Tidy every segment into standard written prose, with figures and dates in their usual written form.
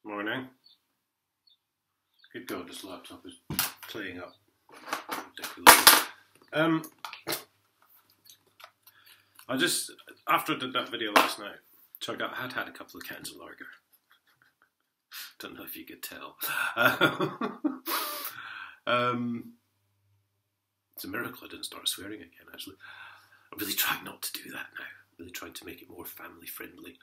Morning. Good God, this laptop is playing up ridiculously. After I did that video last night, so I had a couple of cans of lager. Don't know if you could tell. It's a miracle I didn't start swearing again, actually. I'm really trying not to do that now. I'm really trying to make it more family friendly.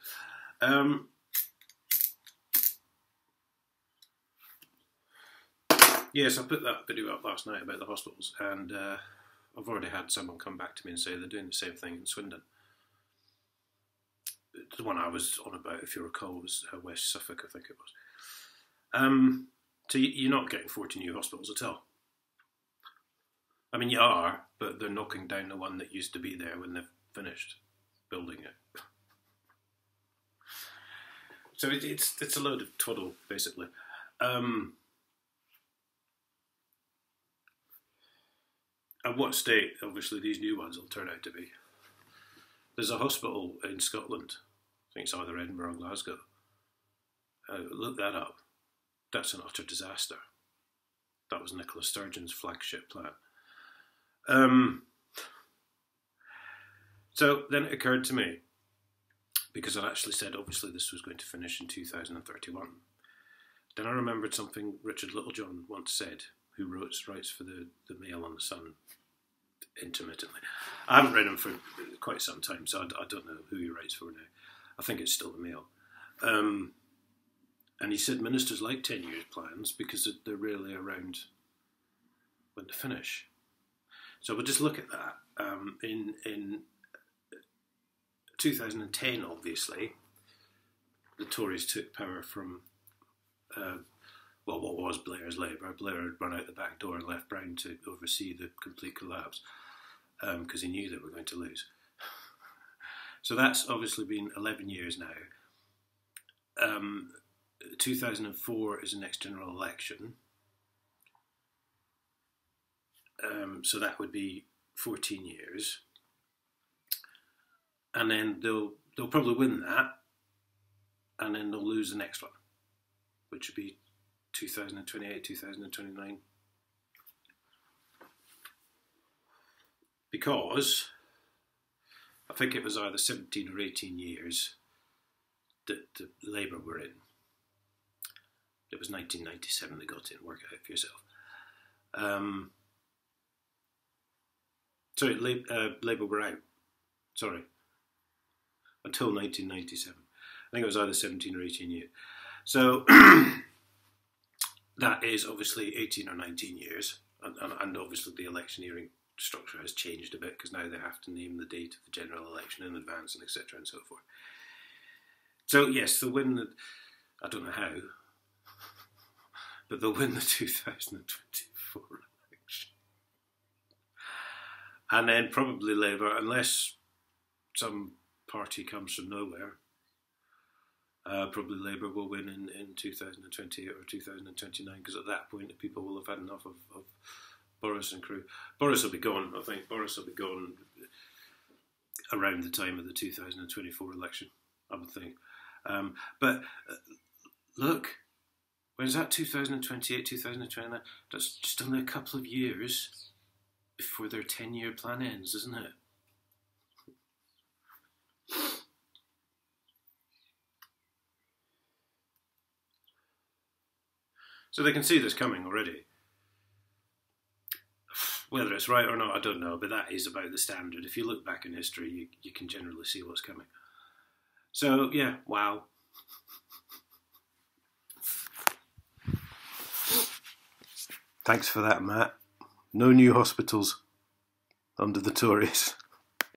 Yes, I put that video up last night about the hospitals, and I've already had someone come back to me and say they're doing the same thing in Swindon. The one I was on about, if you recall, was West Suffolk, I think it was. So you're not getting 40 new hospitals at all. I mean, you are, but they're knocking down the one that used to be there when they've finished building it. So it's a load of twaddle, basically. At what state, obviously, these new ones will turn out to be. There's a hospital in Scotland, I think it's either Edinburgh or Glasgow. Look that up. That's an utter disaster. That was Nicola Sturgeon's flagship plan. So then it occurred to me, because I'd actually said obviously this was going to finish in 2031. Then I remembered something Richard Littlejohn once said, who writes for the Mail and the Sun intermittently. I haven't read him for quite some time, so I don't know who he writes for now. I think it's still the Mail. And he said ministers like 10-year plans because they're rarely around when to finish. So we'll just look at that. In 2010, obviously, the Tories took power from what was Blair's Labour. Blair had run out the back door and left Brown to oversee the complete collapse because he knew they were going to lose. So that's obviously been 11 years now. 2004 is the next general election. So that would be 14 years. And then they'll probably win that, and then they'll lose the next one, which would be 2028, 2029. Because I think it was either 17 or 18 years that the Labour were in. It was 1997 they got in, work it out for yourself. Sorry, Labour were out. Sorry. Until 1997. I think it was either 17 or 18 years. So that is obviously 18 or 19 years, and obviously the electioneering structure has changed a bit because now they have to name the date of the general election in advance and etc. and so forth. So yes, they'll win the, I don't know how, but they'll win the 2024 election. And then probably Labour, unless some party comes from nowhere, probably Labour will win in 2028 or 2029, because at that point the people will have had enough of Boris and crew. Boris will be gone, I think. Boris will be gone around the time of the 2024 election, I would think. But look, when's that? 2028, 2029? That's just only a couple of years before their 10-year plan ends, isn't it? So they can see this coming already. Whether it's right or not, I don't know, but that is about the standard. If you look back in history, you can generally see what's coming. So, yeah, wow. Thanks for that, Matt. No new hospitals under the Tories.